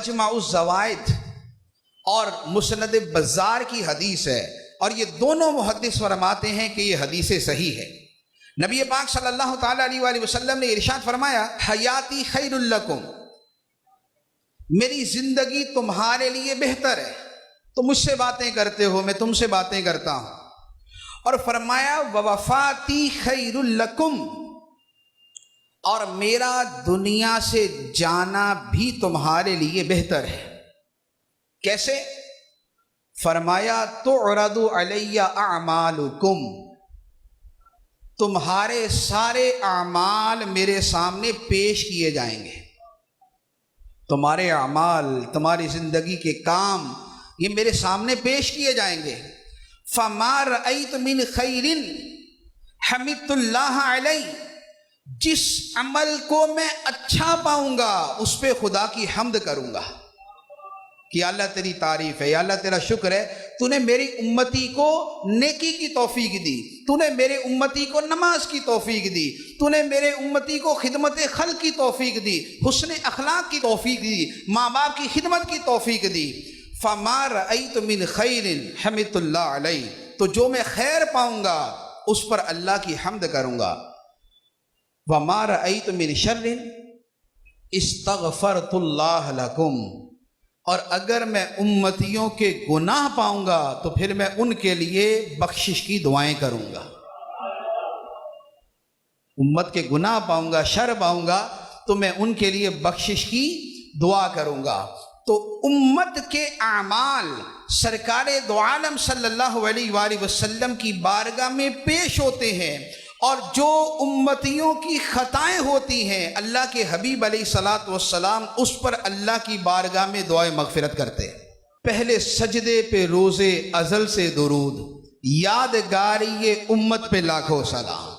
مجمع الزوائد اور مسند بزار کی حدیث ہے، اور یہ دونوں محدث فرماتے ہیں کہ یہ حدیث صحیح ہے۔ نبی پاک صلی اللہ تعالیٰ علیہ وآلہ وسلم نے ارشاد فرمایا، حیاتی خیر لکم، میری زندگی تمہارے لیے بہتر ہے، تم مجھ سے باتیں کرتے ہو، میں تم سے باتیں کرتا ہوں۔ اور فرمایا ووفاتی خیر لکم، اور میرا دنیا سے جانا بھی تمہارے لیے بہتر ہے۔ کیسے؟ فرمایا تعرض علی اعمالکم، تمہارے سارے اعمال میرے سامنے پیش کیے جائیں گے۔ تمہارے اعمال، تمہاری زندگی کے کام یہ میرے سامنے پیش کیے جائیں گے۔ فما رأیت من خیر حمدت اللہ علیہ، جس عمل کو میں اچھا پاؤں گا اس پہ خدا کی حمد کروں گا کہ اللہ تیری تعریف ہے، یا اللہ تیرا شکر ہے، تو نے میری امتی کو نیکی کی توفیق دی، تو نے میرے امتی کو نماز کی توفیق دی، تو نے میرے امتی کو خدمت خلق کی توفیق دی، حسن اخلاق کی توفیق دی، ماں باپ کی خدمت کی توفیق دی۔ فما رأیت من خیر حمدت اللہ علیہ، تو جو میں خیر پاؤں گا اس پر اللہ کی حمد کروں گا۔ وما رأیت من شر استغفرت اللہ لکم، اور اگر میں امتیوں کے گناہ پاؤں گا تو پھر میں ان کے لیے بخشش کی دعائیں کروں گا۔ امت کے گناہ پاؤں گا، شر پاؤں گا تو میں ان کے لیے بخشش کی دعا کروں گا۔ تو امت کے اعمال سرکار دو عالم صلی اللہ علیہ وآلہ وسلم کی بارگاہ میں پیش ہوتے ہیں، اور جو امتیوں کی خطائیں ہوتی ہیں اللہ کے حبیب علیہ الصلاۃ والسلام اس پر اللہ کی بارگاہ میں دعائے مغفرت کرتے ہیں۔ پہلے سجدے پہ روزے ازل سے درود، یادگاری یہ امت پہ لاکھوں سلام۔